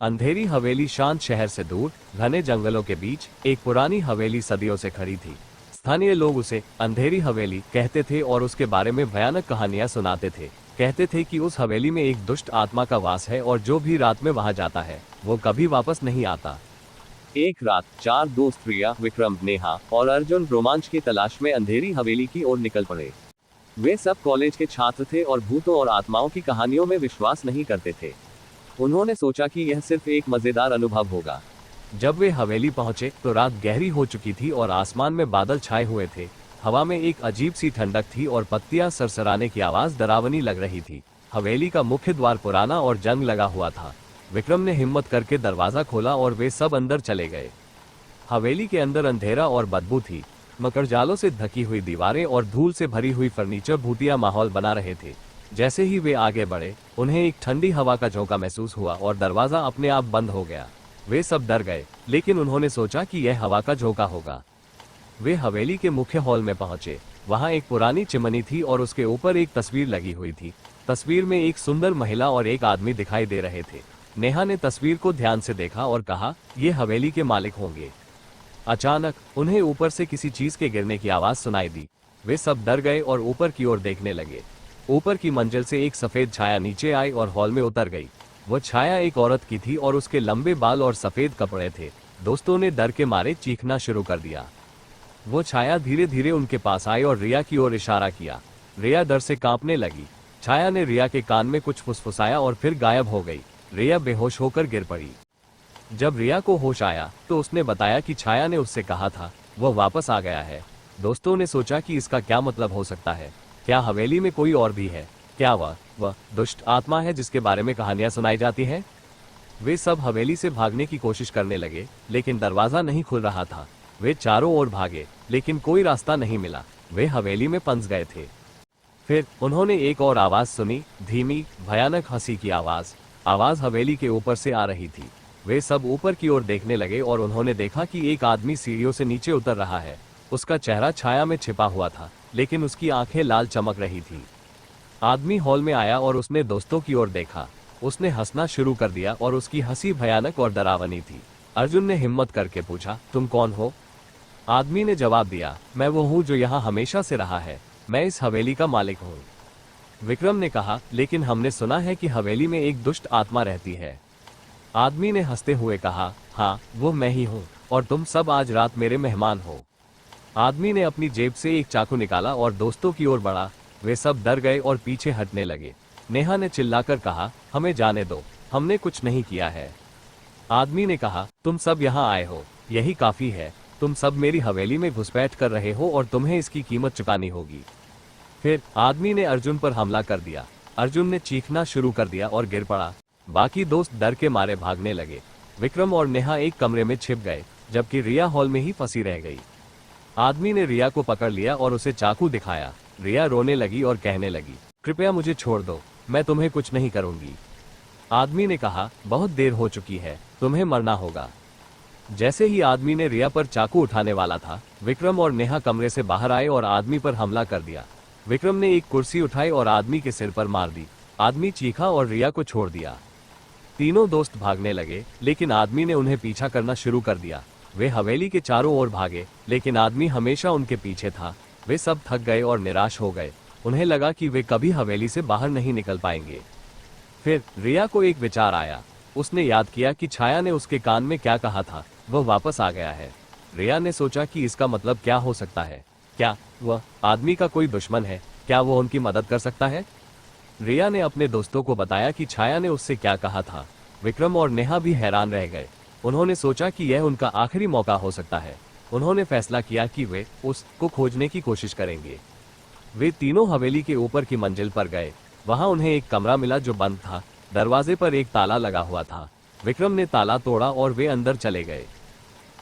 अंधेरी हवेली शांत शहर से दूर घने जंगलों के बीच एक पुरानी हवेली सदियों से खड़ी थी। स्थानीय लोग उसे अंधेरी हवेली कहते थे और उसके बारे में भयानक कहानियां सुनाते थे। कहते थे कि उस हवेली में एक दुष्ट आत्मा का वास है और जो भी रात में वहां जाता है वो कभी वापस नहीं आता। एक रात 4 दोस्त रिया, विक्रम, नेहा और अर्जुन रोमांच की तलाश में अंधेरी हवेली की ओर निकल पड़े। वे सब कॉलेज के छात्र थे और भूतों और आत्माओं की कहानियों में विश्वास नहीं करते थे। उन्होंने सोचा कि यह सिर्फ एक मजेदार अनुभव होगा। जब वे हवेली पहुंचे तो रात गहरी हो चुकी थी और आसमान में बादल छाए हुए थे। हवा में एक अजीब सी ठंडक थी और पत्तियां सरसराने की आवाज डरावनी लग रही थी। हवेली का मुख्य द्वार पुराना और जंग लगा हुआ था। विक्रम ने हिम्मत करके दरवाजा खोला और वे सब अंदर चले गए। हवेली के अंदर अंधेरा और बदबू थी। मकड़जालों से ढकी हुई दीवारें और धूल से भरी हुई फर्नीचर भूतिया माहौल बना रहे थे। जैसे ही वे आगे बढ़े उन्हें एक ठंडी हवा का झोंका महसूस हुआ और दरवाजा अपने आप बंद हो गया। वे सब डर गए, लेकिन उन्होंने सोचा कि यह हवा का झोंका होगा। वे हवेली के मुख्य हॉल में पहुंचे। वहां एक पुरानी चिमनी थी और उसके ऊपर एक तस्वीर लगी हुई थी। तस्वीर में एक सुंदर महिला और एक आदमी दिखाई दे रहे थे। नेहा ने तस्वीर को ध्यान से देखा और कहा, ये हवेली के मालिक होंगे। अचानक उन्हें ऊपर से किसी चीज के गिरने की आवाज सुनाई दी। वे सब डर गए और ऊपर की ओर देखने लगे। ऊपर की मंजिल से एक सफेद छाया नीचे आई और हॉल में उतर गई। वह छाया एक औरत की थी और उसके लंबे बाल और सफेद कपड़े थे। दोस्तों ने डर के मारे चीखना शुरू कर दिया। वो छाया धीरे धीरे उनके पास आई और रिया की ओर इशारा किया। रिया डर से कांपने लगी। छाया ने रिया के कान में कुछ फुसफुसाया और फिर गायब हो गई। रिया बेहोश होकर गिर पड़ी। जब रिया को होश आया तो उसने बताया कि छाया ने उससे कहा था वह वापस आ गया है। दोस्तों ने सोचा कि इसका क्या मतलब हो सकता है। क्या हवेली में कोई और भी है? क्या वह दुष्ट आत्मा है जिसके बारे में कहानियां सुनाई जाती हैं? वे सब हवेली से भागने की कोशिश करने लगे, लेकिन दरवाजा नहीं खुल रहा था। वे चारों ओर भागे, लेकिन कोई रास्ता नहीं मिला। वे हवेली में फंस गए थे। फिर उन्होंने एक और आवाज सुनी, धीमी भयानक हंसी की आवाज। आवाज हवेली के ऊपर से आ रही थी। वे सब ऊपर की ओर देखने लगे और उन्होंने देखा कि एक आदमी सीढ़ियों से नीचे उतर रहा है। उसका चेहरा छाया में छिपा हुआ था, लेकिन उसकी आंखें लाल चमक रही थी। आदमी हॉल में आया और उसने दोस्तों की ओर देखा। उसने हंसना शुरू कर दिया और उसकी हंसी भयानक और डरावनी थी। अर्जुन ने हिम्मत करके पूछा, तुम कौन हो? आदमी ने जवाब दिया, मैं वो हूँ जो यहाँ हमेशा से रहा है। मैं इस हवेली का मालिक हूँ। विक्रम ने कहा, लेकिन हमने सुना है कि हवेली में एक दुष्ट आत्मा रहती है। आदमी ने हंसते हुए कहा, हाँ वो मैं ही हूँ और तुम सब आज रात मेरे मेहमान हो। आदमी ने अपनी जेब से एक चाकू निकाला और दोस्तों की ओर बढ़ा। वे सब डर गए और पीछे हटने लगे। नेहा ने चिल्लाकर कहा, हमें जाने दो, हमने कुछ नहीं किया है। आदमी ने कहा, तुम सब यहाँ आए हो, यही काफी है। तुम सब मेरी हवेली में घुसपैठ कर रहे हो और तुम्हें इसकी कीमत चुकानी होगी। फिर आदमी ने अर्जुन पर हमला कर दिया। अर्जुन ने चीखना शुरू कर दिया और गिर पड़ा। बाकी दोस्त डर के मारे भागने लगे। विक्रम और नेहा एक कमरे में छिप गए, जबकि रिया हॉल में ही फंसी रह गई। आदमी ने रिया को पकड़ लिया और उसे चाकू दिखाया। रिया रोने लगी और कहने लगी, कृपया मुझे छोड़ दो, मैं तुम्हें कुछ नहीं करूंगी। आदमी ने कहा, बहुत देर हो चुकी है, तुम्हें मरना होगा। जैसे ही आदमी ने रिया पर चाकू उठाने वाला था, विक्रम और नेहा कमरे से बाहर आए और आदमी पर हमला कर दिया। विक्रम ने एक कुर्सी उठाई और आदमी के सिर पर मार दी। आदमी चीखा और रिया को छोड़ दिया। तीनों दोस्त भागने लगे, लेकिन आदमी ने उन्हें पीछा करना शुरू कर दिया। वे हवेली के चारों ओर भागे, लेकिन आदमी हमेशा उनके पीछे था। वे सब थक गए और निराश हो गए। उन्हें लगा कि वे कभी हवेली से बाहर नहीं निकल पाएंगे। फिर रिया को एक विचार आया। उसने याद किया कि छाया ने उसके कान में क्या कहा था, वह वापस आ गया है। रिया ने सोचा कि इसका मतलब क्या हो सकता है। क्या वह आदमी का कोई दुश्मन है? क्या वो उनकी मदद कर सकता है? रिया ने अपने दोस्तों को बताया कि छाया ने उससे क्या कहा था। विक्रम और नेहा भी हैरान रह गए। उन्होंने सोचा कि यह उनका आखिरी मौका हो सकता है। उन्होंने फैसला किया कि वे उसको खोजने की कोशिश करेंगे। वे तीनों हवेली के ऊपर की मंजिल पर गए। वहां उन्हें एक कमरा मिला जो बंद था। दरवाजे पर एक ताला लगा हुआ था। विक्रम ने ताला तोड़ा और वे अंदर चले गए।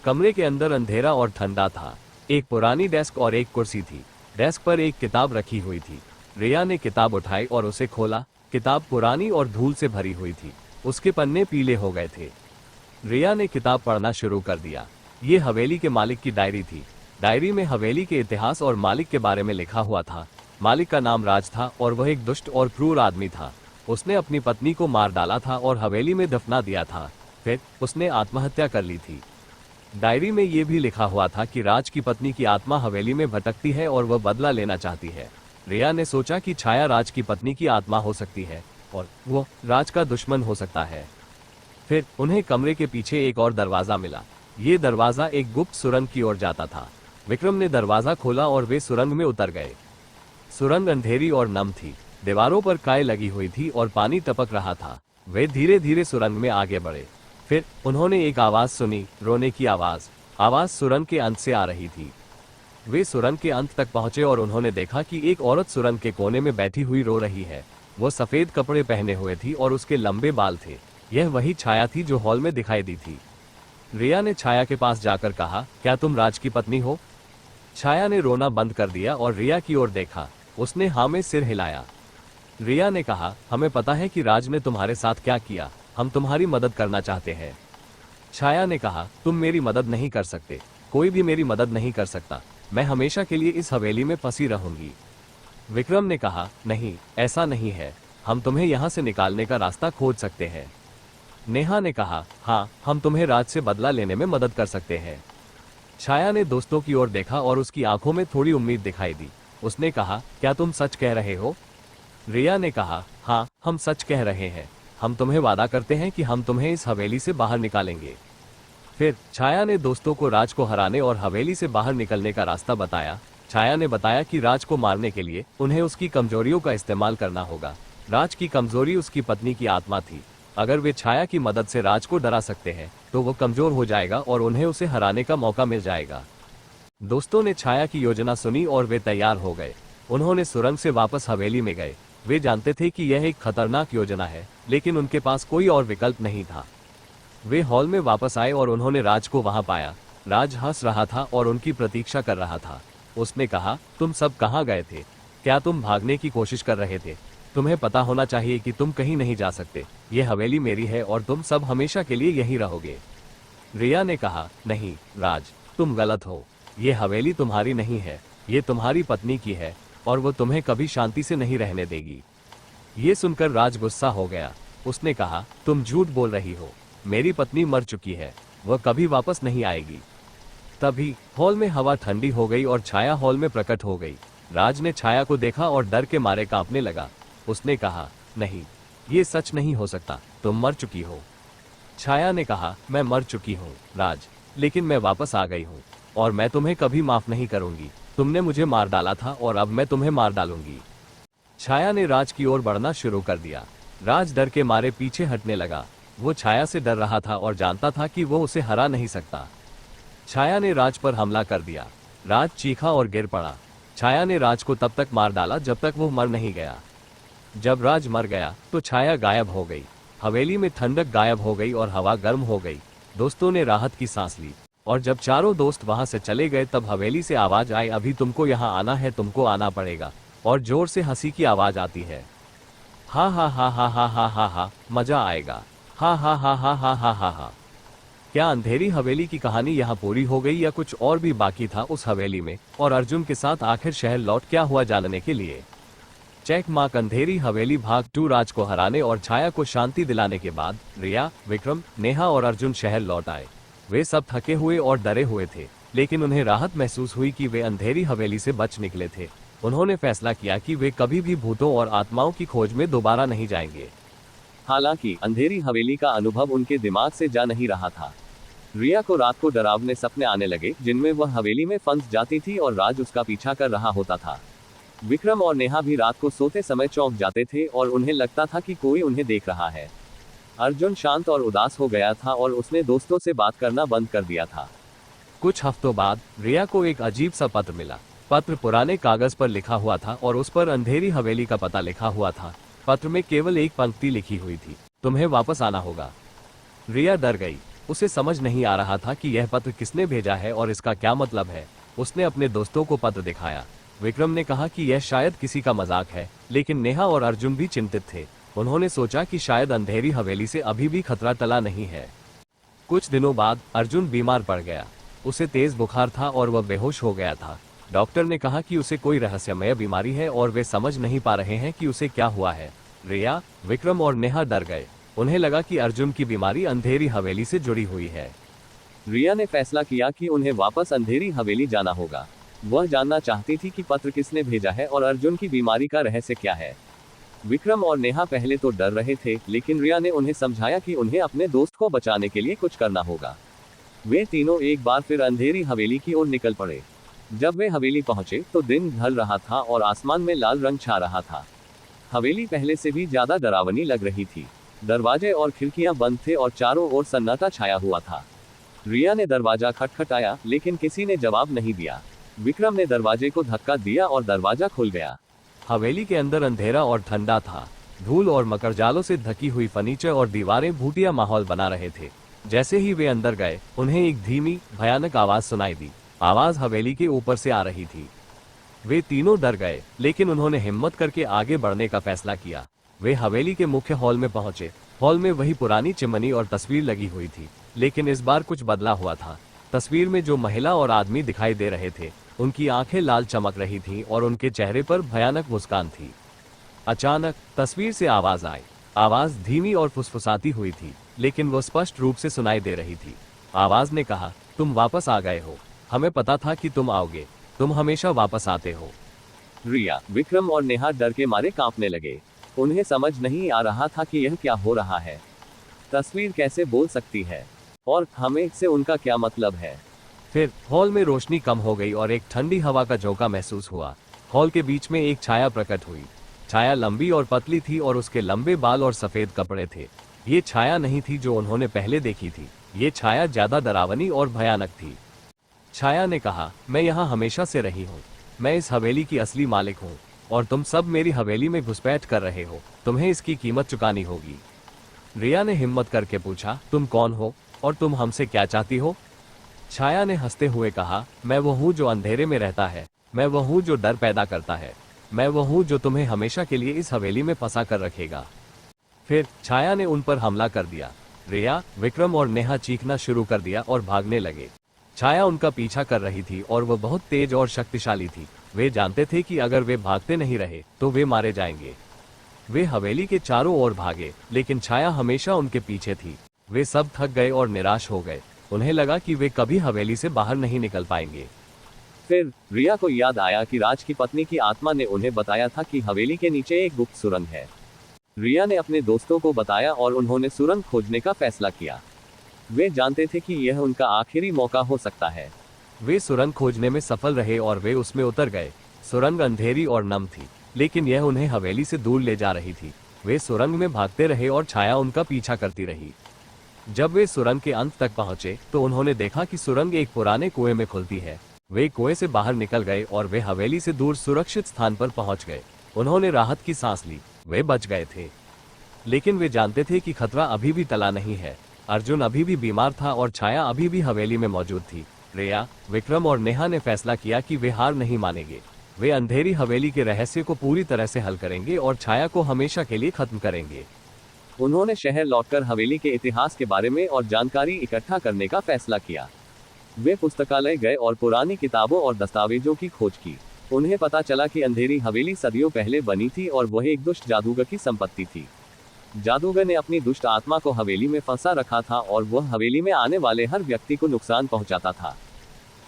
कमरे के अंदर अंधेरा और ठंडा था। एक पुरानी डेस्क और एक कुर्सी थी। डेस्क पर एक किताब रखी हुई थी। रिया ने किताब उठाई और उसे खोला। किताब पुरानी और धूल से भरी हुई थी। उसके पन्ने पीले हो गए थे। रिया ने किताब पढ़ना शुरू कर दिया। ये हवेली के मालिक की डायरी थी। डायरी में हवेली के इतिहास और मालिक के बारे में लिखा हुआ था। मालिक का नाम राज था और वह एक दुष्ट और क्रूर आदमी था। उसने अपनी पत्नी को मार डाला था और हवेली में दफना दिया था। फिर उसने आत्महत्या कर ली थी। डायरी में ये भी लिखा हुआ था कि राज की पत्नी की आत्मा हवेली में भटकती है और वह बदला लेना चाहती है। रिया ने सोचा कि छाया राज की पत्नी की आत्मा हो सकती है और वो राज का दुश्मन हो सकता है। फिर उन्हें कमरे के पीछे एक और दरवाजा मिला। ये दरवाजा एक गुप्त सुरंग की ओर जाता था। विक्रम ने दरवाजा खोला और वे सुरंग में उतर गए। सुरंग अंधेरी और नम थी। दीवारों पर काई लगी हुई थी और पानी टपक रहा था। वे धीरे धीरे सुरंग में आगे बढ़े। फिर उन्होंने एक आवाज सुनी, रोने की आवाज। आवाज सुरंग के अंत से आ रही थी। वे सुरंग के अंत तक पहुंचे और उन्होंने देखा कि एक औरत सुरंग के कोने में बैठी हुई रो रही है। वो सफेद कपड़े पहने हुए थी और उसके लंबे बाल थे। यह वही छाया थी जो हॉल में दिखाई दी थी। रिया ने छाया के पास जाकर कहा, क्या तुम राज की पत्नी हो? छाया ने रोना बंद कर दिया और रिया की ओर देखा। उसने हाँ में सिर हिलाया। रिया ने कहा, हमें पता है कि राज ने तुम्हारे साथ क्या किया। हम तुम्हारी मदद करना चाहते हैं। छाया ने कहा, तुम मेरी मदद नहीं कर सकते। कोई भी मेरी मदद नहीं कर सकता। मैं हमेशा के लिए इस हवेली में फंसी रहूंगी। विक्रम ने कहा, नहीं, ऐसा नहीं है। हम तुम्हें यहाँ से निकालने का रास्ता खोज सकते हैं। नेहा ने कहा, हाँ, हम तुम्हें राज से बदला लेने में मदद कर सकते हैं। छाया ने दोस्तों की ओर देखा और उसकी आंखों में थोड़ी उम्मीद दिखाई दी। उसने कहा, क्या तुम सच कह रहे हो? रिया ने कहा, हाँ, हम सच कह रहे हैं। हम तुम्हें वादा करते हैं कि हम तुम्हें इस हवेली से बाहर निकालेंगे। फिर छाया ने दोस्तों को राज को हराने और हवेली से बाहर निकलने का रास्ता बताया। छाया ने बताया कि राज को मारने के लिए उन्हें उसकी कमजोरियों का इस्तेमाल करना होगा। राज की कमजोरी उसकी पत्नी की आत्मा थी। अगर वे छाया की मदद से राज को डरा सकते हैं तो वो कमजोर हो जाएगा और उन्हें उसे हराने का मौका मिल जाएगा। दोस्तों ने छाया की योजना सुनी और वे तैयार हो गए। उन्होंने सुरंग से वापस हवेली में गए। वे जानते थे कि यह एक खतरनाक योजना है, लेकिन उनके पास कोई और विकल्प नहीं था। वे हॉल में वापस आए और उन्होंने राज को वहां पाया। राज हंस रहा था और उनकी प्रतीक्षा कर रहा था। उसने कहा, तुम सब कहां गए थे? क्या तुम भागने की कोशिश कर रहे थे? तुम्हें पता होना चाहिए कि तुम कहीं नहीं जा सकते। यह हवेली मेरी है और तुम सब हमेशा के लिए यहीं रहोगे। रिया ने कहा, नहीं राज, तुम गलत हो। ये हवेली तुम्हारी नहीं है, ये तुम्हारी पत्नी की है और वो तुम्हें कभी शांति से नहीं रहने देगी। ये सुनकर राज गुस्सा हो गया। उसने कहा, तुम झूठ बोल रही हो। मेरी पत्नी मर चुकी है, वह कभी वापस नहीं आएगी। तभी हॉल में हवा ठंडी हो गई और छाया हॉल में प्रकट हो गई। राज ने छाया को देखा और डर के मारे कांपने लगा। उसने कहा, नहीं, ये सच नहीं हो सकता, तुम मर चुकी हो। छाया ने कहा, मैं मर चुकी हूँ राज, लेकिन मैं वापस आ गई हूँ और मैं तुम्हें कभी माफ नहीं करूंगी। तुमने मुझे मार डाला था और अब मैं तुम्हें मार डालूंगी। छाया ने राज की ओर बढ़ना शुरू कर दिया। राज डर के मारे पीछे हटने लगा। वो छाया से डर रहा था और जानता था कि वो उसे हरा नहीं सकता। छाया ने राज पर हमला कर दिया। राज चीखा और गिर पड़ा। छाया ने राज को तब तक मार डाला जब तक वो मर नहीं गया। जब राज मर गया तो छाया गायब हो गई। हवेली में ठंडक गायब हो गई और हवा गर्म हो गई। दोस्तों ने राहत की सांस ली और जब चारों दोस्त वहां से चले गए तब हवेली से आवाज आई, अभी तुमको यहाँ आना है, तुमको आना पड़ेगा। और जोर से हंसी की आवाज आती है। हा हा हा हा हा हा हा हा, मजा आएगा। हा हा हा हा हा हा हा हा। क्या अंधेरी हवेली की कहानी यहाँ पूरी हो गई या कुछ और भी बाकी था उस हवेली में? और अर्जुन के साथ आखिर शहर लौट क्या हुआ जानने के लिए चेक मार्क अंधेरी हवेली भाग 2। राज को हराने और छाया को शांति दिलाने के बाद रिया, विक्रम, नेहा और अर्जुन शहर लौट आए। वे सब थके हुए और डरे हुए थे, लेकिन उन्हें राहत महसूस हुई कि वे अंधेरी हवेली से बच निकले थे। उन्होंने फैसला किया कि वे कभी भी भूतों और आत्माओं की खोज में दोबारा नहीं जाएंगे। हालांकि अंधेरी हवेली का अनुभव उनके दिमाग से जा नहीं रहा था। रिया को रात को डरावने सपने आने लगे जिनमें वह हवेली में फंस जाती थी और राज उसका पीछा कर रहा होता था। विक्रम और नेहा भी रात को सोते समय चौंक जाते थे और उन्हें लगता था कि कोई उन्हें देख रहा है। अर्जुन शांत और उदास हो गया था और उसने दोस्तों से बात करना बंद कर दिया था। कुछ हफ्तों बाद रिया को एक अजीब सा पत्र मिला। पत्र पुराने कागज पर लिखा हुआ था और उस पर अंधेरी हवेली का पता लिखा हुआ था। पत्र में केवल एक पंक्ति लिखी हुई थी, तुम्हें वापस आना होगा। रिया डर गई। उसे समझ नहीं आ रहा था कि यह पत्र किसने भेजा है और इसका क्या मतलब है। उसने अपने दोस्तों को पत्र दिखाया। विक्रम ने कहा कि यह शायद किसी का मजाक है, लेकिन नेहा और अर्जुन भी चिंतित थे। उन्होंने सोचा कि शायद अंधेरी हवेली से अभी भी खतरा टला नहीं है। कुछ दिनों बाद अर्जुन बीमार पड़ गया। उसे तेज बुखार था और वह बेहोश हो गया था। डॉक्टर ने कहा कि उसे कोई रहस्यमय बीमारी है और वे समझ नहीं पा रहे हैं कि उसे क्या हुआ है। रिया, विक्रम और नेहा डर गए। उन्हें लगा कि अर्जुन की बीमारी अंधेरी हवेली से जुड़ी हुई है। रिया ने फैसला किया कि उन्हें वापस अंधेरी हवेली जाना होगा। वह जानना चाहती थी कि पत्र किसने भेजा है और अर्जुन की बीमारी का रहस्य क्या है। विक्रम और नेहा पहले तो डर रहे थे, लेकिन रिया ने उन्हें समझाया कि उन्हें अपने दोस्त को बचाने के लिए कुछ करना होगा। वे तीनों एक बार फिर अंधेरी हवेली की ओर निकल पड़े। जब वे हवेली पहुंचे तो दिन ढल रहा था और आसमान में लाल रंग छा रहा था। हवेली पहले से भी ज्यादा डरावनी लग रही थी। दरवाजे और खिड़कियां बंद थे और चारों ओर सन्नाटा छाया हुआ था। रिया ने दरवाजा खटखटाया, लेकिन किसी ने जवाब नहीं दिया। विक्रम ने दरवाजे को धक्का दिया और दरवाजा खुल गया। हवेली के अंदर अंधेरा और ठंडा था। धूल और मकरजालों से ढकी हुई फर्नीचर और दीवारें भूतिया माहौल बना रहे थे। जैसे ही वे अंदर गए, उन्हें एक धीमी भयानक आवाज सुनाई दी। आवाज हवेली के ऊपर से आ रही थी। वे तीनों डर गए, लेकिन उन्होंने हिम्मत करके आगे बढ़ने का फैसला किया। वे हवेली के मुख्य हॉल में पहुंचे। हॉल में वही पुरानी चिमनी और तस्वीर लगी हुई थी, लेकिन इस बार कुछ बदला हुआ था। तस्वीर में जो महिला और आदमी दिखाई दे रहे थे, उनकी आंखें लाल चमक रही थीं और उनके चेहरे पर भयानक मुस्कान थी। अचानक तस्वीर से आवाज आई। आवाज धीमी और फुसफुसाती हुई थी, लेकिन वो स्पष्ट रूप से सुनाई दे रही थी। आवाज ने कहा, तुम वापस आ गए हो। हमें पता था कि तुम आओगे। तुम हमेशा वापस आते हो। रिया, विक्रम और नेहा डर के मारे कांपने लगे। उन्हें समझ नहीं आ रहा था कि यह क्या हो रहा है। तस्वीर कैसे बोल सकती है और हमें से उनका क्या मतलब है। फिर हॉल में रोशनी कम हो गई और एक ठंडी हवा का झोंका महसूस हुआ। हॉल के बीच में एक छाया प्रकट हुई। छाया लंबी और पतली थी और उसके लंबे बाल और सफेद कपड़े थे। ये छाया नहीं थी जो उन्होंने पहले देखी थी। ये छाया ज्यादा डरावनी और भयानक थी। छाया ने कहा, मैं यहाँ हमेशा से रही हूँ। मैं इस हवेली की असली मालिक हूँ और तुम सब मेरी हवेली में घुसपैठ कर रहे हो। तुम्हें इसकी कीमत चुकानी होगी। रिया ने हिम्मत करके पूछा, तुम कौन हो और तुम हमसे क्या चाहती हो। छाया ने हंसते हुए कहा, मैं वो हूँ जो अंधेरे में रहता है। मैं वो हूँ जो डर पैदा करता है। मैं वो हूँ जो तुम्हें हमेशा के लिए इस हवेली में फंसा कर रखेगा। फिर छाया ने उन पर हमला कर दिया। रिया, विक्रम और नेहा चीखना शुरू कर दिया और भागने लगे। छाया उनका पीछा कर रही थी और वह बहुत तेज और शक्तिशाली थी। वे जानते थे कि अगर वे भागते नहीं रहे तो वे मारे जाएंगे। वे हवेली के चारों ओर भागे, लेकिन छाया हमेशा उनके पीछे थी। वे सब थक गए और निराश हो गए। उन्हें लगा कि वे कभी हवेली से बाहर नहीं निकल पाएंगे। फिर रिया को याद आया कि राज की पत्नी की आत्मा ने उन्हें बताया था कि हवेली के नीचे एक गुप्त सुरंग है। रिया ने अपने दोस्तों को बताया और उन्होंने सुरंग खोजने का फैसला किया। वे जानते थे कि यह उनका आखिरी मौका हो सकता है। वे सुरंग खोजने में सफल रहे और वे उसमें उतर गए। सुरंग अंधेरी और नम थी, लेकिन यह उन्हें हवेली से दूर ले जा रही थी। वे सुरंग में भागते रहे और छाया उनका पीछा करती रही। जब वे सुरंग के अंत तक पहुंचे तो उन्होंने देखा कि सुरंग एक पुराने कुएं में खुलती है। वे कुएं से बाहर निकल गए और वे हवेली से दूर सुरक्षित स्थान पर पहुंच गए। उन्होंने राहत की सांस ली। वे बच गए थे, लेकिन वे जानते थे कि खतरा अभी भी टला नहीं है। अर्जुन अभी भी बीमार था और छाया अभी भी हवेली में मौजूद थी। रिया, विक्रम और नेहा ने फैसला किया कि वे हार नहीं मानेंगे। वे अंधेरी हवेली के रहस्य को पूरी तरह से हल करेंगे और छाया को हमेशा के लिए खत्म करेंगे। उन्होंने शहर लौटकर हवेली के इतिहास के बारे में और जानकारी इकट्ठा करने का फैसला किया। वे पुस्तकालय गए और पुरानी किताबों और दस्तावेजों की खोज की। उन्हें पता चला कि अंधेरी हवेली सदियों पहले बनी थी और वह एक दुष्ट जादूगर की संपत्ति थी। जादूगर ने अपनी दुष्ट आत्मा को हवेली में फंसा रखा था और वह हवेली में आने वाले हर व्यक्ति को नुकसान पहुंचाता था।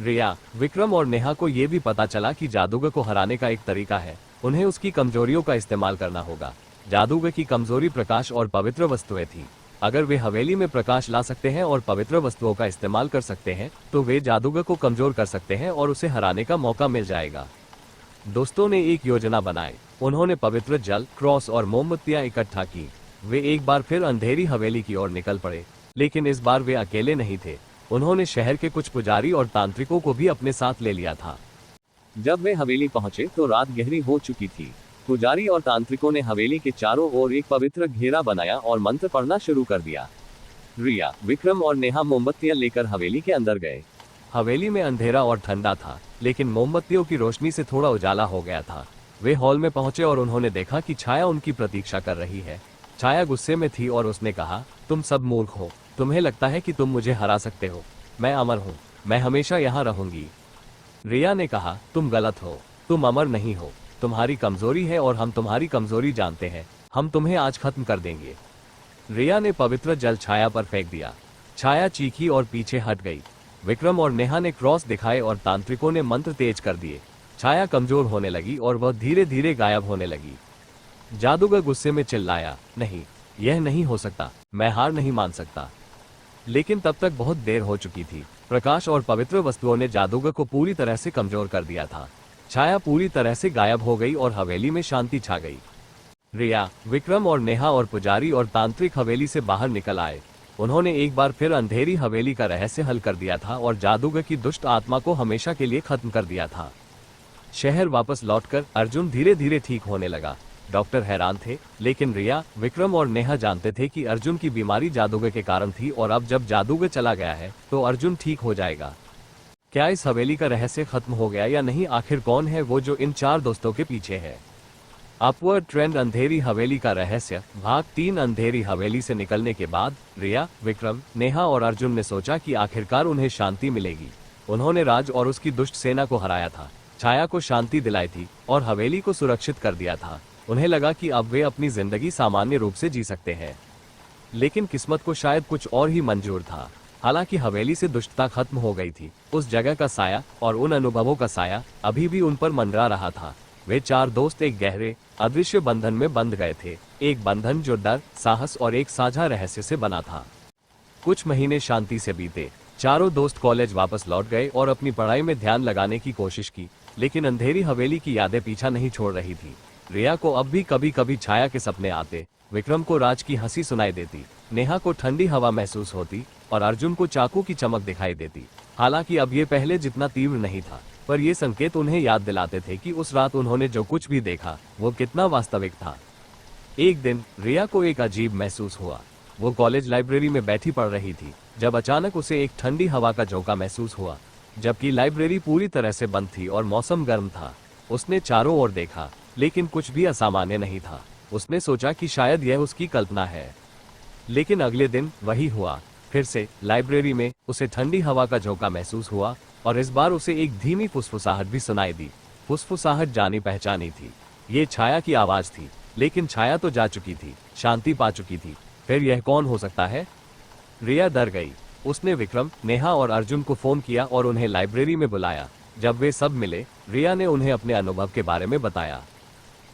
रिया, विक्रम और नेहा को यह भी पता चला कि जादूगर को हराने का एक तरीका है। उन्हें उसकी कमजोरियों का इस्तेमाल करना होगा। जादूगर की कमजोरी प्रकाश और पवित्र वस्तुएं थी। अगर वे हवेली में प्रकाश ला सकते हैं और पवित्र वस्तुओं का इस्तेमाल कर सकते हैं तो वे जादूगर को कमजोर कर सकते हैं और उसे हराने का मौका मिल जाएगा। दोस्तों ने एक योजना बनाई। उन्होंने पवित्र जल, क्रॉस और मोमबत्तियां इकट्ठा की। वे एक बार फिर अंधेरी हवेली की ओर निकल पड़े, लेकिन इस बार वे अकेले नहीं थे। उन्होंने शहर के कुछ पुजारी और तांत्रिकों को भी अपने साथ ले लिया था। जब वे हवेली पहुंचे तो रात गहरी हो चुकी थी। पुजारी और तांत्रिकों ने हवेली के चारों ओर एक पवित्र घेरा बनाया और मंत्र पढ़ना शुरू कर दिया। रिया, विक्रम और नेहा मोमबत्तियां लेकर हवेली के अंदर गए। हवेली में अंधेरा और ठंडा था, लेकिन मोमबत्तियों की रोशनी से थोड़ा उजाला हो गया था। वे हॉल में पहुंचे और उन्होंने देखा कि छाया उनकी प्रतीक्षा कर रही है। छाया गुस्से में थी और उसने कहा, तुम सब मूर्ख हो। तुम्हें लगता है कि तुम मुझे हरा सकते हो। मैं अमर हूँ। मैं हमेशा यहाँ रहूंगी। रिया ने कहा, तुम गलत हो। तुम अमर नहीं हो। तुम्हारी कमजोरी है और हम तुम्हारी कमजोरी जानते हैं। हम तुम्हें आज खत्म कर देंगे। रिया ने पवित्र जल छाया पर फेंक दिया। छाया चीखी और पीछे हट गई। विक्रम और नेहा ने क्रॉस दिखाए और तांत्रिकों ने मंत्र तेज कर दिए। छाया कमजोर होने लगी और वह धीरे धीरे गायब होने लगी। जादूगर गुस्से में चिल्लाया, नहीं, यह नहीं हो सकता, मैं हार नहीं मान सकता। लेकिन तब तक बहुत देर हो चुकी थी। प्रकाश और पवित्र वस्तुओं ने जादूगर को पूरी तरह से कमजोर कर दिया था। छाया पूरी तरह से गायब हो गई और हवेली में शांति छा गई। रिया, विक्रम और नेहा और पुजारी और तांत्रिक हवेली से बाहर निकल आए। उन्होंने एक बार फिर अंधेरी हवेली का रहस्य हल कर दिया था और जादूगर की दुष्ट आत्मा को हमेशा के लिए खत्म कर दिया था। शहर वापस लौटकर अर्जुन धीरे धीरे ठीक होने लगा। डॉक्टर हैरान थे, लेकिन रिया, विक्रम और नेहा जानते थे कि अर्जुन की बीमारी जादूगर के कारण थी और अब जब जादूगर चला गया है तो अर्जुन ठीक हो जाएगा। क्या इस हवेली का रहस्य खत्म हो गया या नहीं? आखिर कौन है वो जो इन 4 दोस्तों के पीछे है? अपवर्ड ट्रेंड अंधेरी हवेली का रहस्य भाग 3। अंधेरी हवेली से निकलने के बाद रिया, विक्रम, नेहा और अर्जुन ने सोचा कि आखिरकार उन्हें शांति मिलेगी। उन्होंने राज और उसकी दुष्ट सेना को हराया था, छाया को शांति दिलाई थी और हवेली को सुरक्षित कर दिया था। उन्हें लगा कि अब वे अपनी जिंदगी सामान्य रूप से जी सकते हैं। लेकिन किस्मत को शायद कुछ और ही मंजूर था। हालांकि हवेली से दुष्टता खत्म हो गई थी, उस जगह का साया और उन अनुभवों का साया अभी भी उन पर मंडरा रहा था। वे 4 दोस्त एक गहरे अदृश्य बंधन में बंध गए थे, एक बंधन जो डर, साहस और एक साझा रहस्य से बना था। कुछ महीने शांति से बीते। चारों दोस्त कॉलेज वापस लौट गए और अपनी पढ़ाई में ध्यान लगाने की कोशिश की, लेकिन अंधेरी हवेली की यादें पीछा नहीं छोड़ रही थी। रिया को अब भी कभी कभी छाया के सपने आते, विक्रम को राज की हंसी सुनाई देती, नेहा को ठंडी हवा महसूस होती और अर्जुन को चाकू की चमक दिखाई देती। हालांकि अब ये पहले जितना तीव्र नहीं था, पर ये संकेत उन्हें याद दिलाते थे कि उस रात उन्होंने जो कुछ भी देखा वो कितना वास्तविक था। एक दिन रिया को एक अजीब महसूस हुआ। वो कॉलेज लाइब्रेरी में बैठी पढ़ रही थी जब अचानक उसे एक ठंडी हवा का झोंका महसूस हुआ। जबकि लाइब्रेरी पूरी तरह से बंद थी और मौसम गर्म था। उसने चारों ओर देखा, लेकिन कुछ भी असामान्य नहीं था। उसने सोचा कि शायद यह उसकी कल्पना है। लेकिन अगले दिन वही हुआ। फिर से लाइब्रेरी में उसे ठंडी हवा का झोंका महसूस हुआ और इस बार उसे एक धीमी फुसफुसाहट भी सुनाई दी। फुसफुसाहट जानी पहचानी थी। ये छाया की आवाज थी, लेकिन छाया तो जा चुकी थी, शांति पा चुकी थी। फिर यह कौन हो सकता है? रिया डर गई। उसने विक्रम, नेहा और अर्जुन को फोन किया और उन्हें लाइब्रेरी में बुलाया। जब वे सब मिले, रिया ने उन्हें अपने अनुभव के बारे में बताया।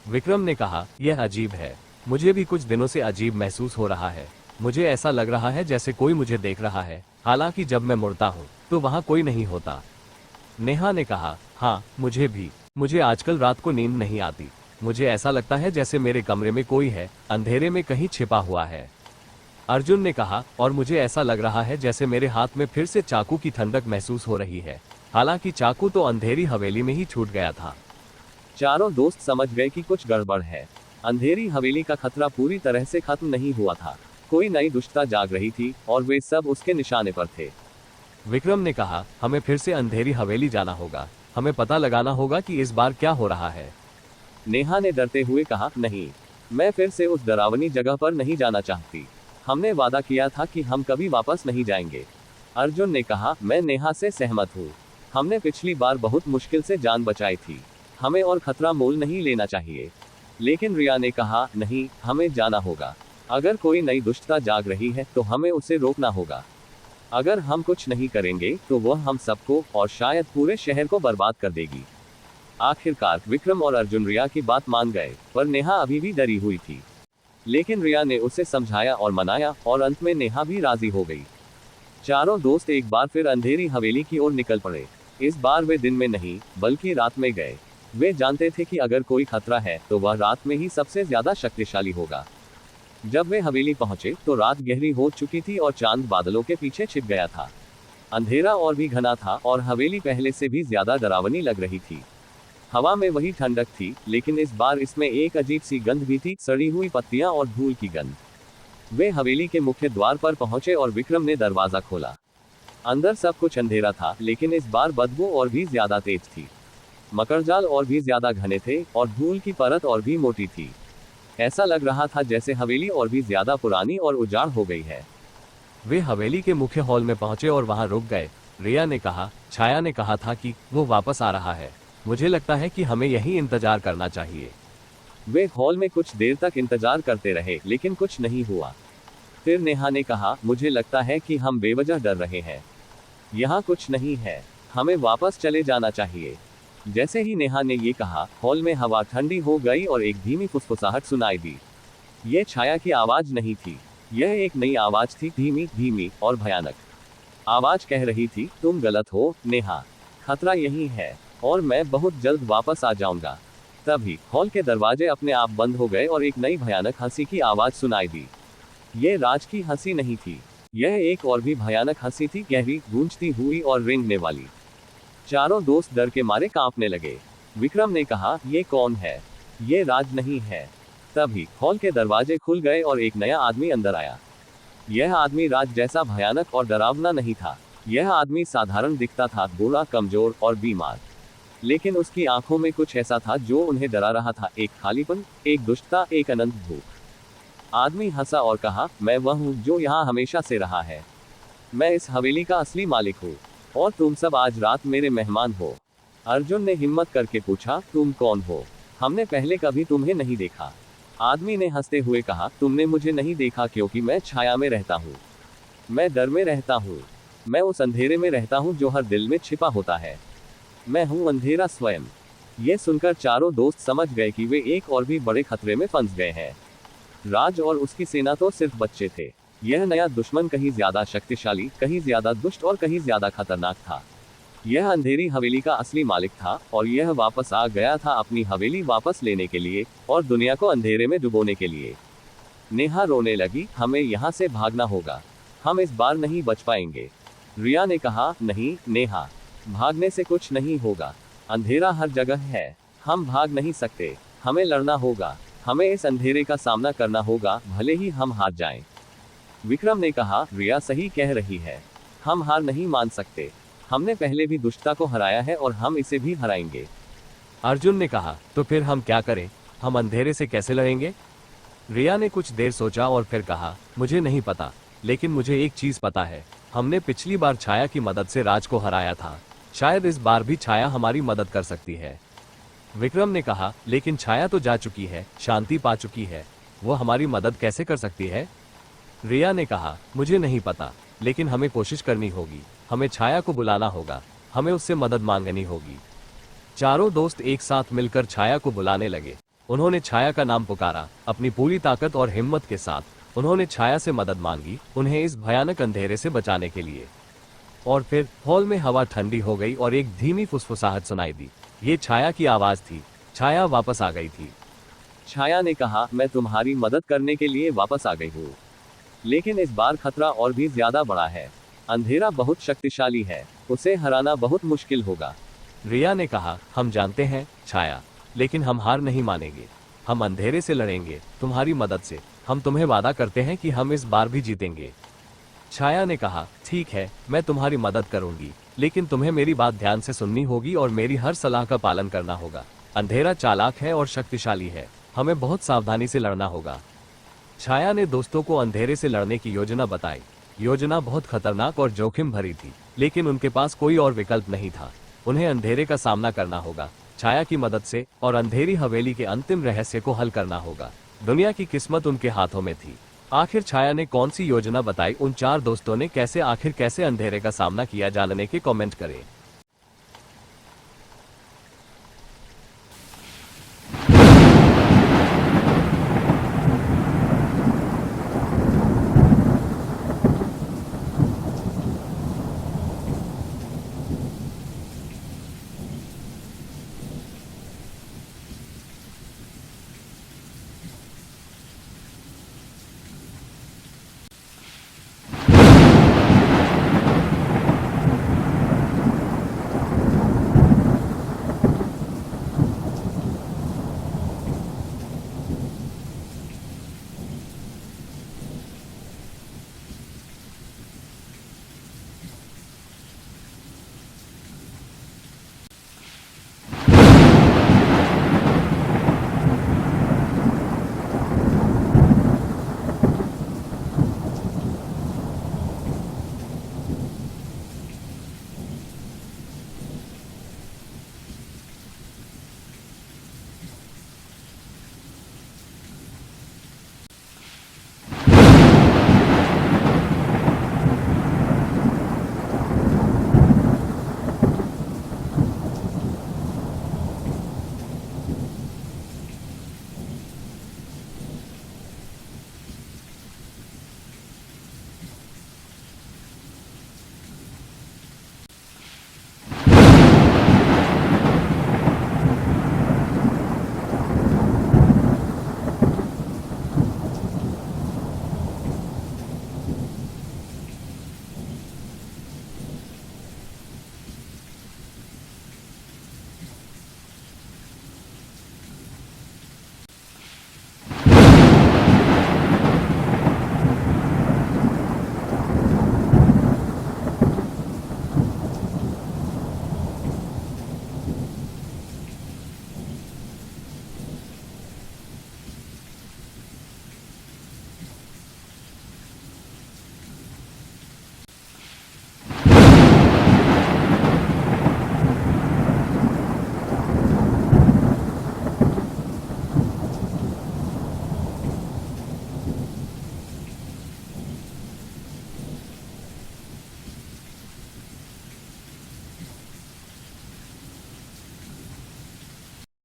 विक्रम ने कहा, यह अजीब है, मुझे भी कुछ दिनों से अजीब महसूस हो रहा है। मुझे ऐसा लग रहा है जैसे कोई मुझे देख रहा है, हालांकि जब मैं मुड़ता हूँ तो वहाँ कोई नहीं होता। नेहा ने कहा, हाँ, मुझे भी। मुझे आजकल रात को नींद नहीं आती। मुझे ऐसा लगता है जैसे मेरे कमरे में कोई है, अंधेरे में कहीं छिपा हुआ है। अर्जुन ने कहा, और मुझे ऐसा लग रहा है जैसे मेरे हाथ में फिर से चाकू की ठंडक महसूस हो रही है, हालांकि चाकू तो अंधेरी हवेली में ही छूट गया था। चारों दोस्त समझ गए कि कुछ गड़बड़ है। अंधेरी हवेली का खतरा पूरी तरह से खत्म नहीं हुआ था। कोई नई दुष्टता जाग रही थी और वे सब उसके निशाने पर थे। विक्रम ने कहा, हमें फिर से अंधेरी हवेली जाना होगा। हमें पता लगाना होगा कि इस बार क्या हो रहा है। नेहा ने डरते हुए कहा, नहीं, मैं फिर से उस डरावनी जगह पर नहीं जाना चाहती। हमने वादा किया था कि हम कभी वापस नहीं जाएंगे। अर्जुन ने कहा, मैं नेहा से सहमत हूँ। हमने पिछली बार बहुत मुश्किल से जान बचाई थी। हमें और खतरा मोल नहीं लेना चाहिए। लेकिन रिया ने कहा, नहीं, हमें जाना होगा। अगर कोई नई दुष्टता जाग रही है तो हमें उसे रोकना होगा। अगर हम कुछ नहीं करेंगे तो वह हम सबको और शायद पूरे शहर को बर्बाद कर देगी। आखिरकार विक्रम और अर्जुन रिया की बात मान गए, पर नेहा अभी भी डरी हुई थी। लेकिन रिया ने उसे समझाया और मनाया और अंत में नेहा भी राजी हो गई। चारों दोस्त एक बार फिर अंधेरी हवेली की ओर निकल पड़े। इस बार वे दिन में नहीं बल्कि रात में गए। वे जानते थे कि अगर कोई खतरा है तो वह रात में ही सबसे ज्यादा शक्तिशाली होगा। जब वे हवेली पहुंचे तो रात गहरी हो चुकी थी और चांद बादलों के पीछे छिप गया था। अंधेरा और भी घना था और हवेली पहले से भी ज्यादा डरावनी लग रही थी। हवा में वही ठंडक थी, लेकिन इस बार इसमें एक अजीब सी गंध भी थी, सड़ी हुई पत्तियां और धूल की गंध। वे हवेली के मुख्य द्वार पर पहुंचे और विक्रम ने दरवाजा खोला। अंदर सब कुछ अंधेरा था, लेकिन इस बार बदबू और भी ज्यादा तेज थी। मकड़जाल और भी ज्यादा घने थे और धूल की परत और भी मोटी थी। ऐसा लग रहा था जैसे हवेली और भी ज्यादा पुरानी और उजाड़ हो गई है। वे हवेली के मुख्य हॉल में पहुंचे और वहां रुक गए। रिया ने कहा, छाया ने कहा था कि वो वापस आ रहा है। मुझे लगता है कि हमें यहीं इंतजार करना चाहिए। वे हॉल में कुछ देर तक इंतजार करते रहे, लेकिन कुछ नहीं हुआ। फिर नेहा ने कहा, मुझे लगता है कि हम बेवजह डर रहे हैं। यहाँ कुछ नहीं है, हमें वापस चले जाना चाहिए। जैसे ही नेहा ने ये कहा, हॉल में हवा ठंडी हो गई और एक धीमी फुसफुसाहट सुनाई दी। ये छाया की आवाज नहीं थी, यह एक नई आवाज थी, धीमी धीमी और भयानक। आवाज कह रही थी, तुम गलत हो नेहा, खतरा यही है और मैं बहुत जल्द वापस आ जाऊंगा। तभी हॉल के दरवाजे अपने आप बंद हो गए और एक नई भयानक हंसी की आवाज सुनाई दी। ये राज की हंसी नहीं थी, यह एक और भी भयानक हंसी थी, गहरी, गूंजती हुई और रेंगने वाली। चारों दोस्त डर के मारे कांपने लगे। विक्रम ने कहा, ये कौन है? ये राज नहीं है। तभी हॉल के दरवाजे खुल गए और एक नया आदमी अंदर आया। यह आदमी राज जैसा भयानक और डरावना नहीं था। यह आदमी साधारण दिखता था, बूढ़ा, कमजोर और बीमार, लेकिन उसकी आंखों में कुछ ऐसा था जो उन्हें डरा रहा था, एक खालीपन, एक दुष्टता, एक अनंत भूख। आदमी हंसा और कहा, मैं वह हूँ जो यहाँ हमेशा से रहा है। मैं इस हवेली का असली मालिक हूँ और तुम सब आज रात मेरे मेहमान हो। अर्जुन ने हिम्मत करके पूछा, तुम कौन हो? हमने पहले कभी तुम्हें नहीं देखा। आदमी ने हंसते हुए कहा, तुमने मुझे नहीं देखा क्योंकि मैं छाया में रहता हूँ। मैं डर में रहता हूँ। मैं उस अंधेरे में रहता हूँ जो हर दिल में छिपा होता है। मैं हूँ अंधेरा स्वयं। ये सुनकर चारों दोस्त समझ गए कि वे एक और भी बड़े खतरे में फंस गए हैं। राज और उसकी सेना तो सिर्फ बच्चे थे। यह नया दुश्मन कहीं ज्यादा शक्तिशाली, कहीं ज्यादा दुष्ट और कहीं ज्यादा खतरनाक था। यह अंधेरी हवेली का असली मालिक था और यह वापस आ गया था अपनी हवेली वापस लेने के लिए और दुनिया को अंधेरे में डुबोने के लिए। नेहा रोने लगी, हमें यहाँ से भागना होगा, हम इस बार नहीं बच पाएंगे। रिया ने कहा, नहीं नेहा, भागने से कुछ नहीं होगा, अंधेरा हर जगह है, हम भाग नहीं सकते, हमें लड़ना होगा, हमें इस अंधेरे का सामना करना होगा, भले ही हम हार जाएं। विक्रम ने कहा, रिया सही कह रही है, हम हार नहीं मान सकते, हमने पहले भी दुष्टता को हराया है और हम इसे भी हराएंगे। अर्जुन ने कहा, तो फिर हम क्या करें, हम अंधेरे से कैसे लड़ेंगे? रिया ने कुछ देर सोचा और फिर कहा, मुझे नहीं पता, लेकिन मुझे एक चीज पता है, हमने पिछली बार छाया की मदद से राज को हराया था, शायद इस बार भी छाया हमारी मदद कर सकती है। विक्रम ने कहा, लेकिन छाया तो जा चुकी है, शांति पा चुकी है, वो हमारी मदद कैसे कर सकती है? रिया ने कहा, मुझे नहीं पता, लेकिन हमें कोशिश करनी होगी, हमें छाया को बुलाना होगा, हमें उससे मदद मांगनी होगी। चारों दोस्त एक साथ मिलकर छाया को बुलाने लगे। उन्होंने छाया का नाम पुकारा, अपनी पूरी ताकत और हिम्मत के साथ उन्होंने छाया से मदद मांगी, उन्हें इस भयानक अंधेरे से बचाने के लिए। और फिर हॉल में हवा ठंडी हो गई और एक धीमी फुसफुसाहट सुनाई दी। ये छाया की आवाज थी, छाया वापस आ गई थी। छाया ने कहा, मैं तुम्हारी मदद करने के लिए वापस आ गई हूँ, लेकिन इस बार खतरा और भी ज्यादा बड़ा है, अंधेरा बहुत शक्तिशाली है, उसे हराना बहुत मुश्किल होगा। रिया ने कहा, हम जानते हैं छाया, लेकिन हम हार नहीं मानेंगे, हम अंधेरे से लड़ेंगे, तुम्हारी मदद से, हम तुम्हें वादा करते हैं कि हम इस बार भी जीतेंगे। छाया ने कहा, ठीक है, मैं तुम्हारी मदद करूंगी, लेकिन तुम्हें मेरी बात ध्यान से सुननी होगी और मेरी हर सलाह का पालन करना होगा। अंधेरा चालाक है और शक्तिशाली है, हमें बहुत सावधानी से लड़ना होगा। छाया ने दोस्तों को अंधेरे से लड़ने की योजना बताई। योजना बहुत खतरनाक और जोखिम भरी थी, लेकिन उनके पास कोई और विकल्प नहीं था। उन्हें अंधेरे का सामना करना होगा, छाया की मदद से, और अंधेरी हवेली के अंतिम रहस्य को हल करना होगा। दुनिया की किस्मत उनके हाथों में थी। आखिर छाया ने कौन सी योजना बताई, उन चार दोस्तों ने कैसे अंधेरे का सामना किया, जानने के कमेंट करें।